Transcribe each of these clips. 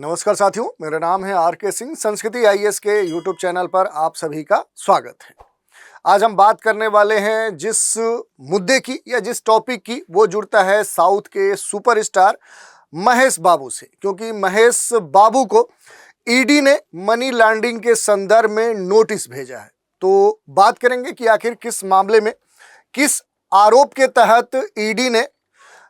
नमस्कार साथियों, मेरा नाम है आर.के. सिंह। संस्कृति आईएएस के यूट्यूब चैनल पर आप सभी का स्वागत है। आज हम बात करने वाले हैं जिस मुद्दे की या जिस टॉपिक की, वो जुड़ता है साउथ के सुपरस्टार महेश बाबू से, क्योंकि महेश बाबू को ईडी ने मनी लॉन्ड्रिंग के संदर्भ में नोटिस भेजा है। तो बात करेंगे कि आखिर किस मामले में, किस आरोप के तहत ईडी ने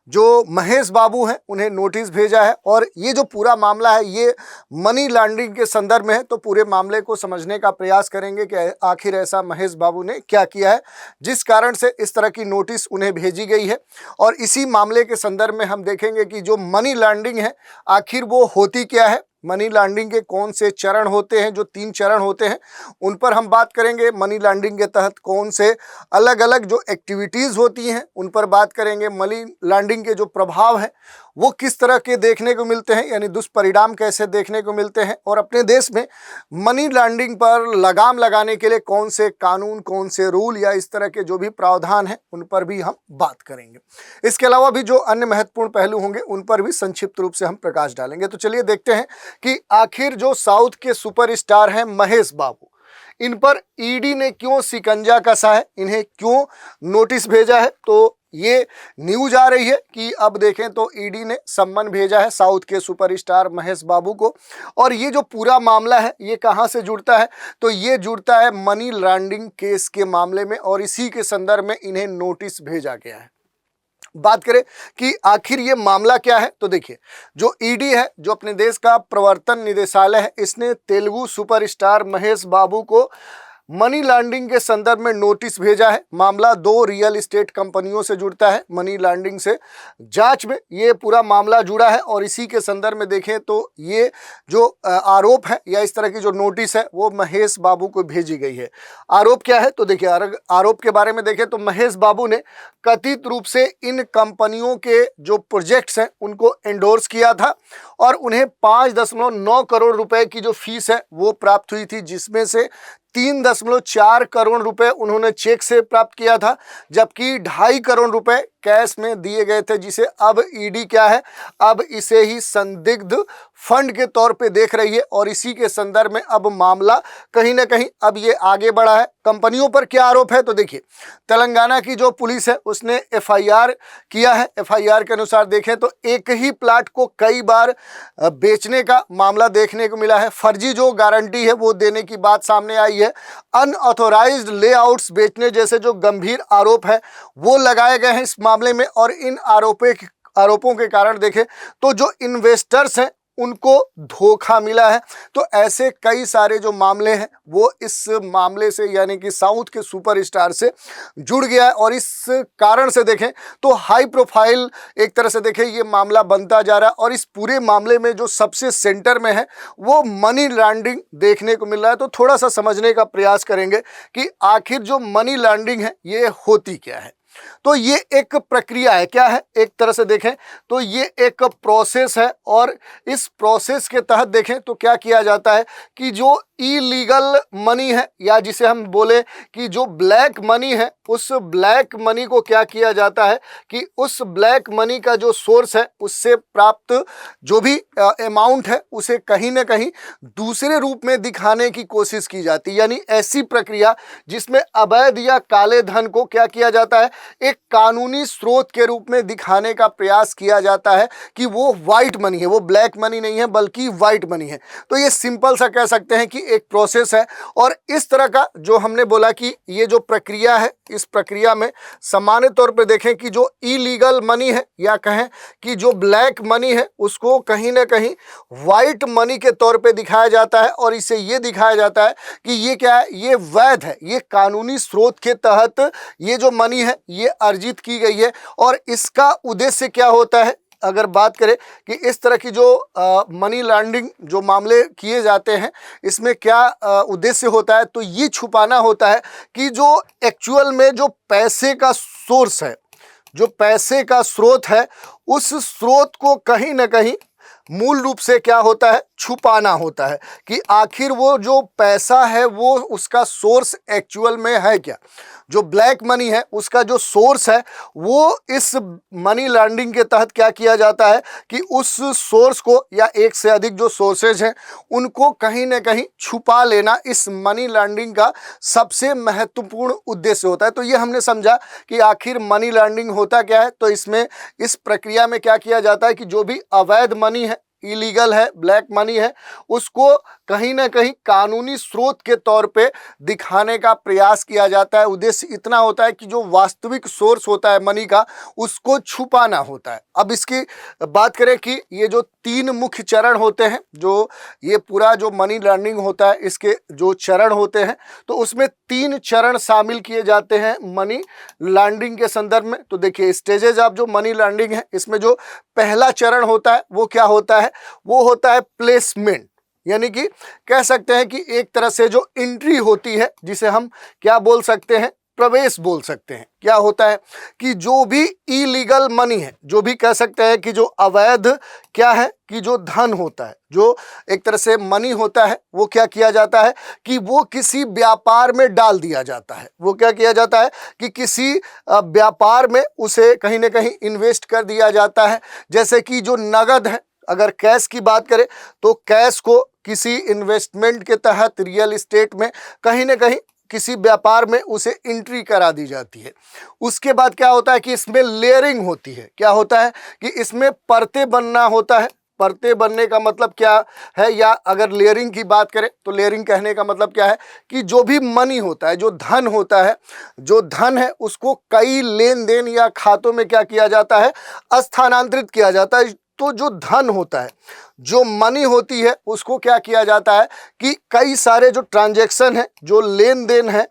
जो महेश बाबू हैं उन्हें नोटिस भेजा है, और ये जो पूरा मामला है ये मनी लॉन्ड्रिंग के संदर्भ में है। तो पूरे मामले को समझने का प्रयास करेंगे कि आखिर ऐसा महेश बाबू ने क्या किया है जिस कारण से इस तरह की नोटिस उन्हें भेजी गई है। और इसी मामले के संदर्भ में हम देखेंगे कि जो मनी लॉन्ड्रिंग है आखिर वो होती क्या है, मनी लॉन्ड्रिंग के कौन से चरण होते हैं, जो 3 चरण होते हैं उन पर हम बात करेंगे। मनी लॉन्ड्रिंग के तहत कौन से अलग अलग जो एक्टिविटीज़ होती हैं उन पर बात करेंगे। मनी लॉन्ड्रिंग के जो प्रभाव हैं वो किस तरह के देखने को मिलते हैं, यानी दुष्परिणाम कैसे देखने को मिलते हैं, और अपने देश में मनी लॉन्ड्रिंग पर लगाम लगाने के लिए कौन से कानून, कौन से रूल या इस तरह के जो भी प्रावधान हैं उन पर भी हम बात करेंगे। इसके अलावा भी जो अन्य महत्वपूर्ण पहलू होंगे उन पर भी संक्षिप्त रूप से हम प्रकाश डालेंगे। तो चलिए देखते हैं कि आखिर जो साउथ के सुपरस्टार हैं महेश बाबू, इन पर ईडी ने क्यों शिकंजा कसा है, इन्हें क्यों नोटिस भेजा है। तो ये न्यूज आ रही है कि अब देखें तो ईडी ने सम्मन भेजा है साउथ के सुपरस्टार महेश बाबू को। और ये जो पूरा मामला है ये कहाँ से जुड़ता है, तो ये जुड़ता है मनी लॉन्ड्रिंग केस के मामले में, और इसी के संदर्भ में इन्हें नोटिस भेजा गया है। बात करें कि आखिर ये मामला क्या है, तो देखिए जो ईडी है, जो अपने देश का प्रवर्तन निदेशालय है, इसने तेलुगु सुपरस्टार महेश बाबू को मनी लॉन्ड्रिंग के संदर्भ में नोटिस भेजा है। मामला 2 रियल एस्टेट कंपनियों से जुड़ता है। मनी लॉन्ड्रिंग से जांच में ये पूरा मामला जुड़ा है, और इसी के संदर्भ में देखें तो ये जो आरोप है या इस तरह की जो नोटिस है वो महेश बाबू को भेजी गई है। आरोप क्या है, तो देखिए आरोप के बारे में देखें तो महेश बाबू ने कथित रूप से इन कंपनियों के जो प्रोजेक्ट्स हैं उनको एंडोर्स किया था, और उन्हें 5.9 करोड़ रुपए की जो फीस है वो प्राप्त हुई थी, जिसमें से 3.4 करोड़ रुपए उन्होंने चेक से प्राप्त किया था, जबकि 2.5 करोड़ रुपए कैश में दिए गए थे, जिसे अब ईडी क्या है, अब इसे ही संदिग्ध फंड के तौर पे देख रही है। और इसी के संदर्भ में अब मामला कहीं ना कहीं अब ये आगे बढ़ा है। कंपनियों पर क्या आरोप है, तो देखिए तेलंगाना की जो पुलिस है उसने एफआईआर किया है। एफआईआर के अनुसार देखें तो एक ही प्लाट को कई बार बेचने का मामला देखने को मिला है। फर्जी जो गारंटी है वो देने की बात सामने आई है। अनऑथोराइज्ड लेआउट्स बेचने जैसे जो गंभीर आरोप है वो लगाए गए हैं इस मामले में। और इन आरोपों के कारण देखें तो जो इन्वेस्टर्स हैं उनको धोखा मिला है। तो ऐसे कई सारे जो मामले हैं वो इस मामले से, यानी कि साउथ के सुपरस्टार से जुड़ गया है। और इस कारण से देखें तो हाई प्रोफाइल एक तरह से देखें ये मामला बनता जा रहा है। और इस पूरे मामले में जो सबसे सेंटर में है वो मनी लॉन्ड्रिंग देखने को मिल रहा है। तो थोड़ा सा समझने का प्रयास करेंगे कि आखिर जो मनी लॉन्ड्रिंग है ये होती क्या है। तो ये एक प्रक्रिया है, क्या है, एक तरह से देखें तो ये एक प्रोसेस है। और इस प्रोसेस के तहत देखें तो क्या किया जाता है कि जो इलीगल मनी है, या जिसे हम बोले कि जो ब्लैक मनी है, उस ब्लैक मनी को क्या किया जाता है कि उस ब्लैक मनी का जो सोर्स है उससे प्राप्त जो भी अमाउंट है उसे कहीं ना कहीं दूसरे रूप में दिखाने की कोशिश की जाती है। यानी ऐसी प्रक्रिया जिसमें अवैध या काले धन को क्या किया जाता है, एक कानूनी स्रोत के रूप में दिखाने का प्रयास किया जाता है कि वो वाइट मनी है, वो ब्लैक मनी नहीं है बल्कि वाइट मनी है। तो ये सिंपल सा कह सकते हैं कि एक प्रोसेस है। और इस तरह का जो हमने बोला कि ये जो प्रक्रिया है, इस प्रक्रिया में सामान्य तौर पे देखें कि जो इलीगल मनी है या कहें कि जो ब्लैक मनी है उसको कहीं ना कहीं वाइट मनी के तौर पे दिखाया जाता है। और इसे ये दिखाया जाता है कि ये क्या है, ये वैध है, ये कानूनी स्रोत के तहत ये जो मनी है ये अर्जित की गई है। और इसका उद्देश्य क्या होता है, अगर बात करें कि इस तरह की जो मनी लॉन्ड्रिंग जो मामले किए जाते हैं इसमें क्या उद्देश्य होता है, तो ये छुपाना होता है कि जो एक्चुअल में जो पैसे का सोर्स है, जो पैसे का स्रोत है, उस स्रोत को कहीं ना कहीं मूल रूप से क्या होता है छुपाना होता है कि आखिर वो जो पैसा है वो उसका सोर्स एक्चुअल में है क्या। जो ब्लैक मनी है उसका जो सोर्स है वो इस मनी लॉन्ड्रिंग के तहत क्या किया जाता है कि उस सोर्स को या एक से अधिक जो सोर्सेज हैं उनको कहीं ना कहीं छुपा लेना इस मनी लॉन्ड्रिंग का सबसे महत्वपूर्ण उद्देश्य होता है। तो ये हमने समझा कि आखिर मनी लॉन्ड्रिंग होता क्या है। तो इसमें इस प्रक्रिया में क्या किया जाता है कि जो भी अवैध मनी है, इलीगल है, ब्लैक मनी है, उसको कहीं ना कहीं कानूनी स्रोत के तौर पे दिखाने का प्रयास किया जाता है। उद्देश्य इतना होता है कि जो वास्तविक सोर्स होता है मनी का उसको छुपाना होता है। अब इसकी बात करें कि ये जो 3 मुख्य चरण होते हैं, जो ये पूरा जो मनी लॉन्ड्रिंग होता है इसके जो चरण होते हैं, तो उसमें 3 चरण शामिल किए जाते हैं मनी लॉन्ड्रिंग के संदर्भ में। तो देखिए स्टेजेज ऑफ जो मनी लॉन्ड्रिंग है, इसमें जो पहला चरण होता है वो क्या होता है, वो होता है प्लेसमेंट। यानी कि कह सकते हैं कि एक तरह से जो एंट्री होती है जिसे हम क्या बोल सकते हैं, प्रवेश बोल सकते हैं। क्या होता है कि जो भी इलीगल मनी है, जो भी कह सकते हैं कि जो अवैध क्या है कि जो धन होता है, जो एक तरह से मनी होता है, वो क्या किया जाता है कि वो किसी व्यापार में डाल दिया जाता है। वो क्या किया जाता है कि किसी व्यापार में उसे कहीं ना कहीं इन्वेस्ट कर दिया जाता है। जैसे कि जो नगद है, अगर कैश की बात करें तो कैश को किसी इन्वेस्टमेंट के तहत रियल एस्टेट में कहीं ना कहीं किसी व्यापार में उसे एंट्री करा दी जाती है। उसके बाद क्या होता है कि इसमें लेयरिंग होती है। क्या होता है कि इसमें परतें बनना होता है। परतें बनने का मतलब क्या है, या अगर लेयरिंग की बात करें तो लेयरिंग कहने का मतलब क्या है कि जो भी मनी होता है, जो धन होता है, जो धन है उसको कई लेन देन या खातों में क्या किया जाता है, स्थानांतरित किया जाता है। तो जो धन होता है, जो मनी होती है, उसको क्या किया जाता है कि कई सारे जो ट्रांजैक्शन है, जो लेन देन है,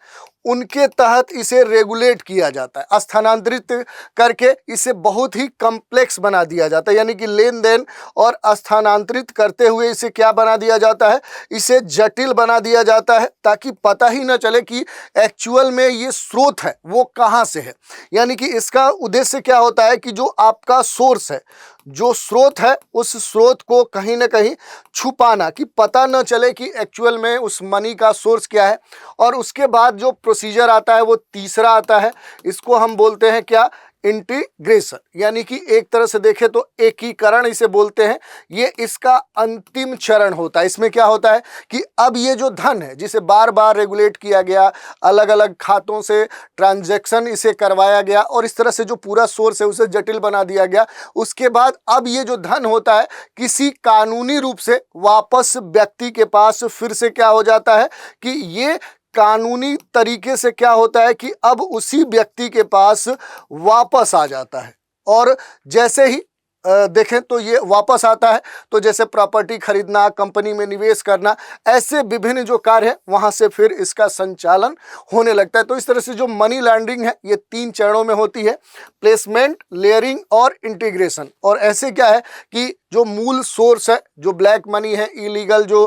उनके तहत इसे रेगुलेट किया जाता है। स्थानांतरित करके इसे बहुत ही कॉम्प्लेक्स बना दिया जाता है। यानी कि लेन देन और स्थानांतरित करते हुए इसे क्या बना दिया जाता है, इसे जटिल बना दिया जाता है, ताकि पता ही न चले कि एक्चुअल में ये स्रोत है वो कहाँ से है। यानी कि इसका उद्देश्य क्या होता है कि जो आपका सोर्स है, जो स्रोत है, उस स्रोत को कहीं ना कहीं छुपाना, कि पता न चले कि एक्चुअल में उस मनी का सोर्स क्या है। और उसके बाद जो प्रोसीजर आता है वो तीसरा आता है, इसको हम बोलते हैं क्या, इंटीग्रेशन। यानी कि एक तरह से देखें तो एकीकरण इसे बोलते हैं। ये इसका अंतिम चरण होता है। इसमें क्या होता है कि अब ये जो धन है जिसे बार बार रेगुलेट किया गया, अलग अलग खातों से ट्रांजैक्शन इसे करवाया गया और इस तरह से जो पूरा सोर्स है उसे जटिल बना दिया गया, उसके बाद अब ये जो धन होता है किसी कानूनी रूप से वापस व्यक्ति के पास फिर से क्या हो जाता है कि ये कानूनी तरीके से क्या होता है कि अब उसी व्यक्ति के पास वापस आ जाता है। और जैसे ही देखें तो ये वापस आता है, तो जैसे प्रॉपर्टी खरीदना, कंपनी में निवेश करना, ऐसे विभिन्न जो कार्य हैं वहाँ से फिर इसका संचालन होने लगता है। तो इस तरह से जो मनी लॉन्ड्रिंग है ये 3 चरणों में होती है, प्लेसमेंट, लेयरिंग और इंटीग्रेशन। और ऐसे क्या है कि जो मूल सोर्स है, जो ब्लैक मनी है, इलीगल जो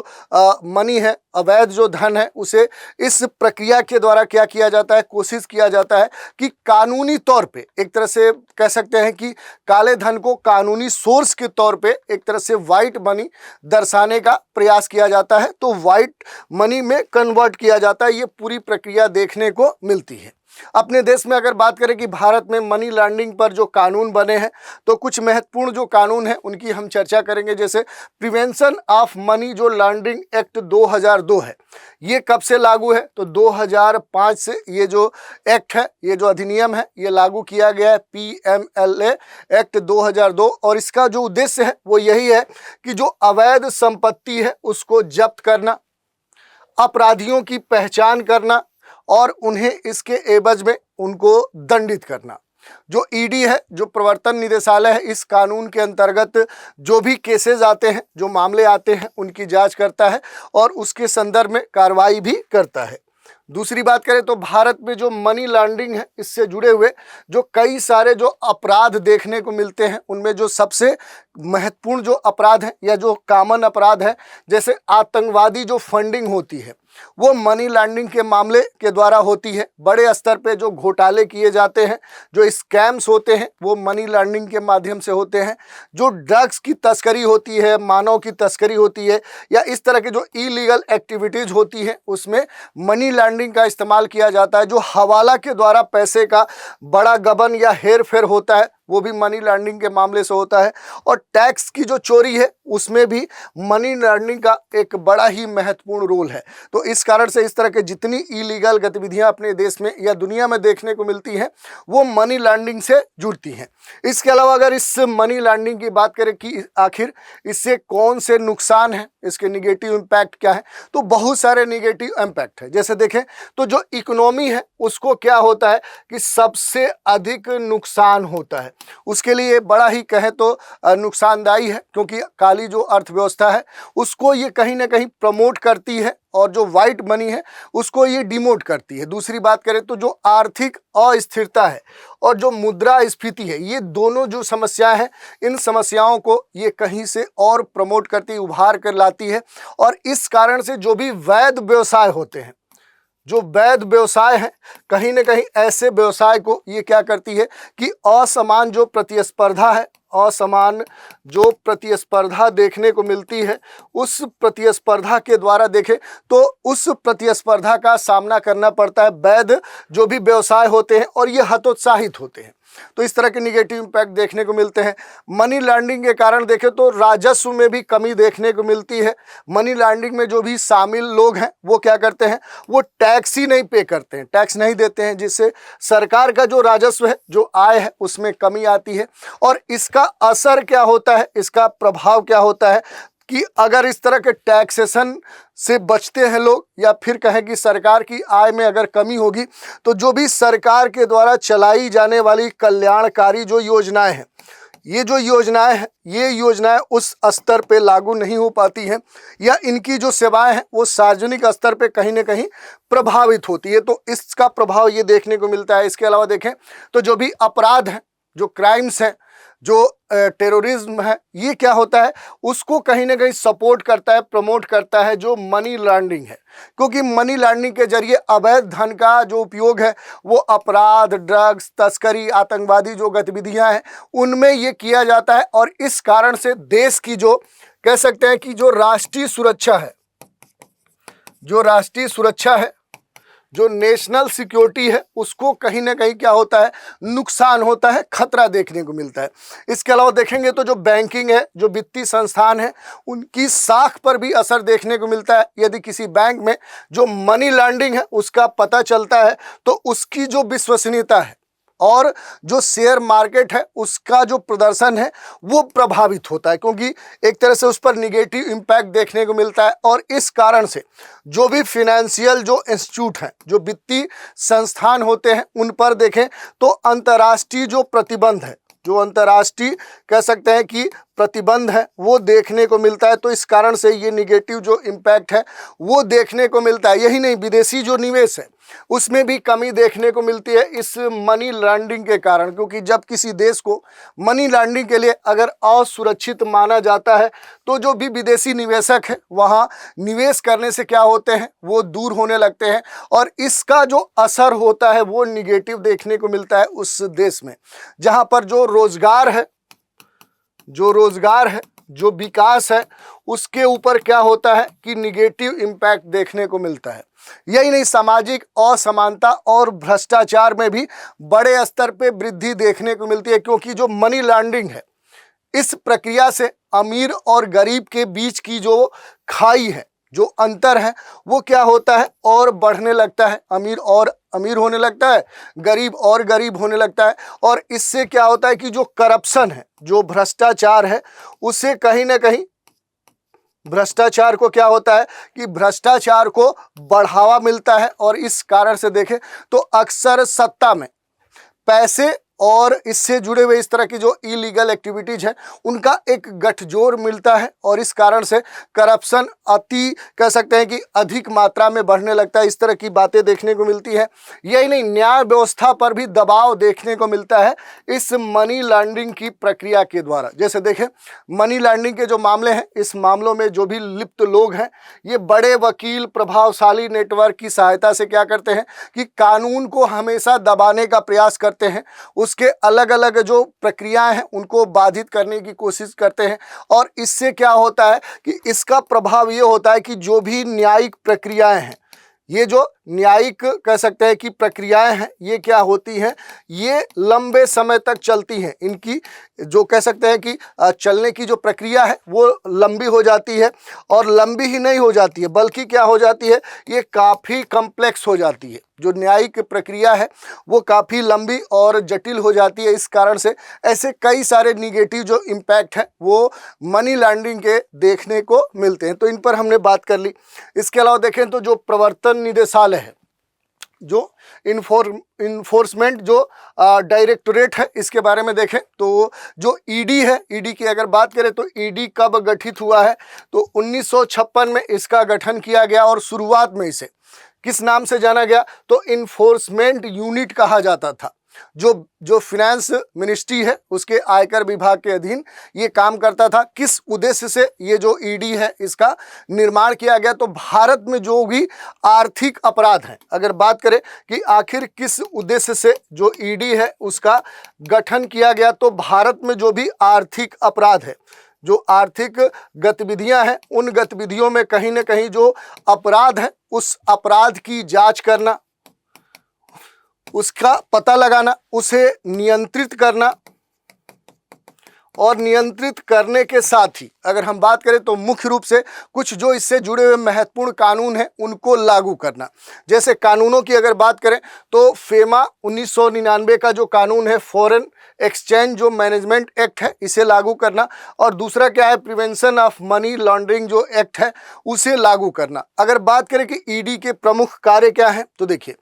मनी है, अवैध जो धन है, उसे इस प्रक्रिया के द्वारा क्या किया जाता है, कोशिश किया जाता है कि कानूनी तौर पे, एक तरह से कह सकते हैं कि काले धन को कानूनी सोर्स के तौर पे एक तरह से वाइट मनी दर्शाने का प्रयास किया जाता है, तो वाइट मनी में कन्वर्ट किया जाता है। ये पूरी प्रक्रिया देखने को मिलती है। अपने देश में अगर बात करें कि भारत में मनी लॉन्ड्रिंग पर जो कानून बने हैं, तो कुछ महत्वपूर्ण जो कानून हैं उनकी हम चर्चा करेंगे। जैसे प्रिवेंशन ऑफ मनी जो लॉन्ड्रिंग एक्ट 2002 है, ये कब से लागू है, तो 2005 से ये जो एक्ट है, ये जो अधिनियम है, ये लागू किया गया है, PMLA एक्ट 2002। और इसका जो उद्देश्य है वो यही है कि जो अवैध संपत्ति है उसको जब्त करना, अपराधियों की पहचान करना और उन्हें इसके एवज में उनको दंडित करना। जो ईडी है, जो प्रवर्तन निदेशालय है, इस कानून के अंतर्गत जो भी केसेस आते हैं, जो मामले आते हैं, उनकी जांच करता है और उसके संदर्भ में कार्रवाई भी करता है। दूसरी बात करें तो भारत में जो मनी लॉन्ड्रिंग है, इससे जुड़े हुए जो कई सारे जो अपराध देखने को मिलते हैं, उनमें जो सबसे महत्वपूर्ण जो अपराध है या जो कॉमन अपराध है, जैसे आतंकवादी जो फंडिंग होती है, वो मनी लॉन्ड्रिंग के मामले के द्वारा होती है। बड़े स्तर पे जो घोटाले किए जाते हैं, जो स्कैम्स होते हैं, वो मनी लॉन्ड्रिंग के माध्यम से होते हैं। जो ड्रग्स की तस्करी होती है, मानव की तस्करी होती है, या इस तरह के जो इलीगल एक्टिविटीज़ होती हैं, उसमें मनी लॉन्ड्रिंग का इस्तेमाल किया जाता है। जो हवाला के द्वारा पैसे का बड़ा गबन या हेर फेर होता है, वो भी मनी लॉन्ड्रिंग के मामले से होता है। और टैक्स की जो चोरी है, उसमें भी मनी लॉन्ड्रिंग का एक बड़ा ही महत्वपूर्ण रोल है। तो इस कारण से इस तरह के जितनी इलीगल गतिविधियां अपने देश में या दुनिया में देखने को मिलती हैं, वो मनी लॉन्ड्रिंग से जुड़ती हैं। इसके अलावा अगर इस मनी लॉन्ड्रिंग की बात करें कि आखिर इससे कौन से नुकसान हैं, इसके निगेटिव इम्पैक्ट क्या है, तो बहुत सारे निगेटिव इम्पैक्ट है। जैसे देखें तो जो इकोनॉमी है, उसको क्या होता है कि सबसे अधिक नुकसान होता है। उसके लिए बड़ा ही कहें तो नुकसानदायी है, क्योंकि काली जो अर्थव्यवस्था है उसको ये कहीं ना कहीं प्रमोट करती है, और जो वाइट मनी है उसको ये डिमोट करती है। दूसरी बात करें तो जो आर्थिक अस्थिरता है और जो मुद्रास्फीति है, ये दोनों जो समस्याएं हैं, इन समस्याओं को ये कहीं से और प्रमोट करती, उभार कर लाती है। और इस कारण से जो भी वैध व्यवसाय होते हैं, जो वैध व्यवसाय हैं, कहीं ना कहीं ऐसे व्यवसाय को ये क्या करती है कि असमान जो प्रतिस्पर्धा है, असमान जो प्रतिस्पर्धा देखने को मिलती है, उस प्रतिस्पर्धा के द्वारा देखें तो उस प्रतिस्पर्धा का सामना करना पड़ता है वैध जो भी व्यवसाय होते हैं, और ये हतोत्साहित होते हैं। तो इस तरह के निगेटिव इम्पैक्ट देखने को मिलते हैं। मनी लॉन्ड्रिंग के कारण देखें तो राजस्व में भी कमी देखने को मिलती है। मनी लॉन्ड्रिंग में जो भी शामिल लोग हैं, वो क्या करते हैं, वो टैक्स ही नहीं पे करते हैं, टैक्स नहीं देते हैं, जिससे सरकार का जो राजस्व है, जो आय है, उसमें कमी आती है। और इसका असर क्या होता है, इसका प्रभाव क्या होता है कि अगर इस तरह के टैक्सेशन से बचते हैं लोग, या फिर कहें कि सरकार की आय में अगर कमी होगी, तो जो भी सरकार के द्वारा चलाई जाने वाली कल्याणकारी जो योजनाएं हैं, ये जो योजनाएं हैं, ये योजनाएं उस स्तर पे लागू नहीं हो पाती हैं, या इनकी जो सेवाएं हैं वो सार्वजनिक स्तर पे कहीं ना कहीं प्रभावित होती है। तो इसका प्रभाव ये देखने को मिलता है। इसके अलावा देखें तो जो भी अपराध हैं, जो क्राइम्स हैं, जो टेररिज्म है, ये क्या होता है, उसको कहीं ना कहीं सपोर्ट करता है, प्रमोट करता है जो मनी लॉन्ड्रिंग है। क्योंकि मनी लॉन्ड्रिंग के जरिए अवैध धन का जो उपयोग है, वो अपराध, ड्रग्स, तस्करी, आतंकवादी जो गतिविधियां हैं, उनमें ये किया जाता है। और इस कारण से देश की जो कह सकते हैं कि जो राष्ट्रीय सुरक्षा है, जो राष्ट्रीय सुरक्षा है, जो नेशनल सिक्योरिटी है, उसको कहीं ना कहीं क्या होता है, नुकसान होता है, खतरा देखने को मिलता है। इसके अलावा देखेंगे तो जो बैंकिंग है, जो वित्तीय संस्थान है, उनकी साख पर भी असर देखने को मिलता है। यदि किसी बैंक में जो मनी लॉन्ड्रिंग है उसका पता चलता है, तो उसकी जो विश्वसनीयता है और जो शेयर मार्केट है, उसका जो प्रदर्शन है, वो प्रभावित होता है, क्योंकि एक तरह से उस पर निगेटिव इम्पैक्ट देखने को मिलता है। और इस कारण से जो भी फिनेंशियल जो इंस्टीट्यूट हैं, जो वित्तीय संस्थान होते हैं, उन पर देखें तो अंतर्राष्ट्रीय जो प्रतिबंध है, जो अंतर्राष्ट्रीय कह सकते हैं कि प्रतिबंध है, वो देखने को मिलता है। तो इस कारण से ये निगेटिव जो इम्पैक्ट है वो देखने को मिलता है। यही नहीं, विदेशी जो निवेश है उसमें भी कमी देखने को मिलती है इस मनी लॉन्ड्रिंग के कारण। क्योंकि जब किसी देश को मनी लॉन्ड्रिंग के लिए अगर असुरक्षित माना जाता है, तो जो भी विदेशी निवेशक है वहाँ निवेश करने से क्या होते हैं, वो दूर होने लगते हैं। और इसका जो असर होता है वो निगेटिव देखने को मिलता है उस देश में, जहाँ पर जो रोजगार है, जो विकास है, उसके ऊपर क्या होता है कि निगेटिव इम्पैक्ट देखने को मिलता है। यही नहीं, सामाजिक असमानता और भ्रष्टाचार में भी बड़े स्तर पे वृद्धि देखने को मिलती है। क्योंकि जो मनी लॉन्ड्रिंग है, इस प्रक्रिया से अमीर और गरीब के बीच की जो खाई है, जो अंतर है, वो क्या होता है, और बढ़ने लगता है। अमीर और अमीर होने लगता है, गरीब और गरीब होने लगता है। और इससे क्या होता है कि जो करप्शन है, जो भ्रष्टाचार है, उसे कहीं ना कहीं भ्रष्टाचार को क्या होता है कि भ्रष्टाचार को बढ़ावा मिलता है। और इस कारण से देखें तो अक्सर सत्ता में पैसे और इससे जुड़े हुए इस तरह की जो इलीगल एक्टिविटीज है उनका एक गठजोड़ मिलता है और इस कारण से करप्शन अति कह सकते हैं कि अधिक मात्रा में बढ़ने लगता है। इस तरह की बातें देखने को मिलती है। यही नहीं, न्याय व्यवस्था पर भी दबाव देखने को मिलता है इस मनी लॉन्ड्रिंग की प्रक्रिया के द्वारा। जैसे देखें, मनी लॉन्ड्रिंग के जो मामले हैं, इस मामलों में जो भी लिप्त लोग हैं ये बड़े वकील, प्रभावशाली नेटवर्क की सहायता से क्या करते हैं कि कानून को हमेशा दबाने का प्रयास करते हैं, उसके अलग अलग जो प्रक्रियाएं हैं उनको बाधित करने की कोशिश करते हैं। और इससे क्या होता है कि इसका प्रभाव ये होता है कि जो भी न्यायिक प्रक्रियाएं हैं, ये जो न्यायिक कह सकते हैं कि प्रक्रियाएं हैं, ये क्या होती हैं, ये लंबे समय तक चलती हैं। इनकी जो कह सकते हैं कि चलने की जो प्रक्रिया है वो लंबी हो जाती है, और लंबी ही नहीं हो जाती है बल्कि क्या हो जाती है, ये काफ़ी कॉम्प्लेक्स हो जाती है। जो न्यायिक प्रक्रिया है वो काफ़ी लंबी और जटिल हो जाती है। इस कारण से ऐसे कई सारे निगेटिव जो इम्पैक्ट है वो मनी लॉन्ड्रिंग के देखने को मिलते हैं। तो इन पर हमने बात कर ली। इसके अलावा देखें तो जो प्रवर्तन निदेशालय है, जो इन्फोर्समेंट जो डायरेक्टोरेट है, इसके बारे में देखें तो जो ईडी है, ईडी की अगर बात करें तो ईडी कब गठित हुआ है, तो 1956 में इसका गठन किया गया और शुरुआत में इसे किस नाम से जाना गया, तो इन्फोर्समेंट यूनिट कहा जाता था। जो फिनेंस मिनिस्ट्री है उसके आयकर विभाग के अधीन ये काम करता था। किस उद्देश्य से ये जो ईडी है इसका निर्माण किया गया, तो भारत में जो भी आर्थिक अपराध हैं, अगर बात करें कि आखिर किस उद्देश्य से जो ईडी है उसका गठन किया गया, तो भारत में जो भी आर्थिक अपराध है, जो आर्थिक गतिविधियां हैं, उन गतिविधियों में कहीं ना कहीं जो अपराध है उस अपराध की जांच करना, उसका पता लगाना, उसे नियंत्रित करना, और नियंत्रित करने के साथ ही अगर हम बात करें तो मुख्य रूप से कुछ जो इससे जुड़े हुए महत्वपूर्ण कानून हैं उनको लागू करना। जैसे कानूनों की अगर बात करें तो फेमा 1999 का जो कानून है, फॉरेन एक्सचेंज जो मैनेजमेंट एक्ट है, इसे लागू करना। और दूसरा क्या है, प्रिवेंशन ऑफ मनी लॉन्ड्रिंग जो एक्ट है उसे लागू करना। अगर बात करें कि ईडी के प्रमुख कार्य क्या हैं, तो देखिए,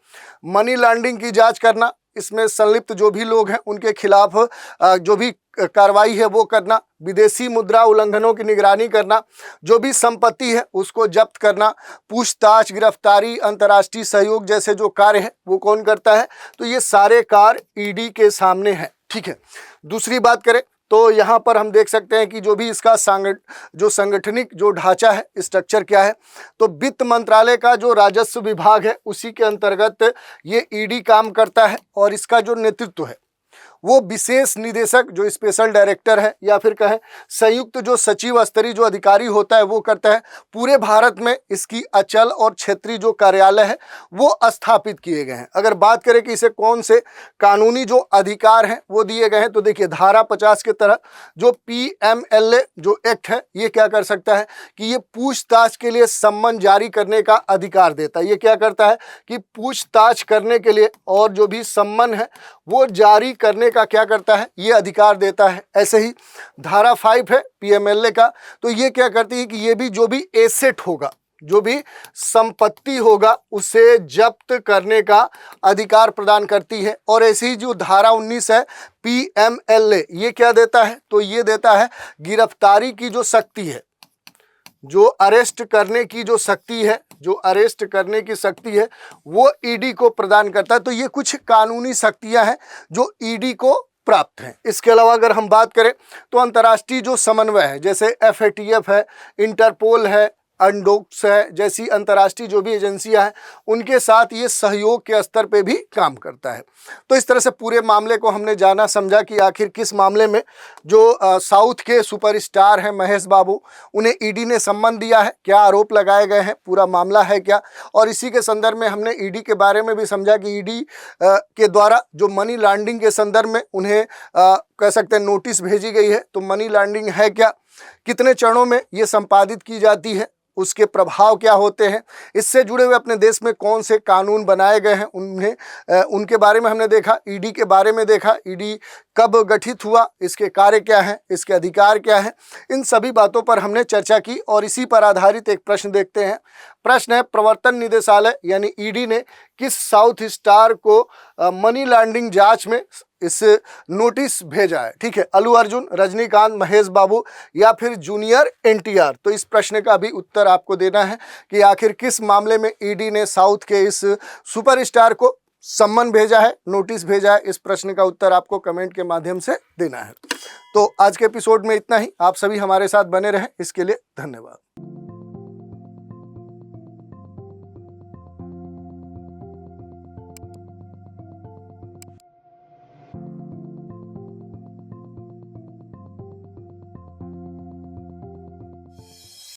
मनी लॉन्ड्रिंग की जांच करना, इसमें संलिप्त जो भी लोग हैं उनके खिलाफ जो भी कार्रवाई है वो करना, विदेशी मुद्रा उल्लंघनों की निगरानी करना, जो भी संपत्ति है उसको जब्त करना, पूछताछ, गिरफ्तारी, अंतर्राष्ट्रीय सहयोग जैसे जो कार्य है वो कौन करता है, तो ये सारे कार्य ईडी के सामने हैं। ठीक है। दूसरी बात करें तो यहाँ पर हम देख सकते हैं कि जो भी इसका संगठनिक जो ढांचा है, स्ट्रक्चर क्या है, तो वित्त मंत्रालय का जो राजस्व विभाग है उसी के अंतर्गत ये ईडी काम करता है। और इसका जो नेतृत्व है वो विशेष निदेशक जो स्पेशल डायरेक्टर है या फिर कहें संयुक्त जो सचिव स्तरीय जो अधिकारी होता है वो करता है। पूरे भारत में इसकी अचल और क्षेत्रीय जो कार्यालय है वो स्थापित किए गए हैं। अगर बात करें कि इसे कौन से कानूनी जो अधिकार हैं वो दिए गए हैं, तो देखिए धारा 50 के तहत जो PMLA जो एक्ट है ये क्या कर सकता है कि ये पूछताछ के लिए सम्मन जारी करने का अधिकार देता है। ये क्या करता है कि पूछताछ करने के लिए और जो भी सम्मन है वो जारी करने का क्या करता है, ये अधिकार देता है। ऐसे ही धारा 5 है PMLA का, तो ये क्या करती है कि ये भी जो भी एसेट होगा, जो भी संपत्ति होगा उसे जब्त करने का अधिकार प्रदान करती है। और ऐसी ही जो धारा 19 है PMLA, ये क्या देता है, तो ये देता है गिरफ्तारी की जो शक्ति है, जो अरेस्ट करने की जो शक्ति है, जो अरेस्ट करने की शक्ति है वो ईडी को प्रदान करता है। तो ये कुछ कानूनी शक्तियां हैं जो ईडी को प्राप्त हैं। इसके अलावा अगर हम बात करें तो अंतर्राष्ट्रीय जो समन्वय है, जैसे FATF है, इंटरपोल है, अंडोक्स है, जैसी अंतर्राष्ट्रीय जो भी एजेंसियां हैं उनके साथ ये सहयोग के स्तर पे भी काम करता है। तो इस तरह से पूरे मामले को हमने जाना समझा कि आखिर किस मामले में जो साउथ के सुपरस्टार हैं महेश बाबू, उन्हें ईडी ने सम्मन दिया है, क्या आरोप लगाए गए हैं, पूरा मामला है क्या। और इसी के संदर्भ में हमने ईडी के बारे में भी समझा कि ईडी के द्वारा जो मनी लॉन्ड्रिंग के संदर्भ में उन्हें कह सकते हैं नोटिस भेजी गई है। तो मनी लॉन्ड्रिंग है क्या, कितने चरणों में ये संपादित की जाती है, उसके प्रभाव क्या होते हैं, इससे जुड़े हुए अपने देश में कौन से कानून बनाए गए हैं उनके बारे में हमने देखा। ईडी के बारे में देखा, ईडी कब गठित हुआ, इसके कार्य क्या हैं, इसके अधिकार क्या हैं, इन सभी बातों पर हमने चर्चा की। और इसी पर आधारित एक प्रश्न देखते हैं। प्रश्न है, प्रवर्तन निदेशालय यानी ईडी ने किस साउथ स्टार को मनी लॉन्ड्रिंग जांच में इस नोटिस भेजा है। ठीक है, अल्लू अर्जुन, रजनीकांत, महेश बाबू या फिर जूनियर एनटीआर। तो इस प्रश्न का भी उत्तर आपको देना है कि आखिर किस मामले में ईडी ने साउथ के इस सुपरस्टार को सम्मन भेजा है, नोटिस भेजा है। इस प्रश्न का उत्तर आपको कमेंट के माध्यम से देना है। तो आज के एपिसोड में इतना ही। आप सभी हमारे साथ बने रहें, इसके लिए धन्यवाद।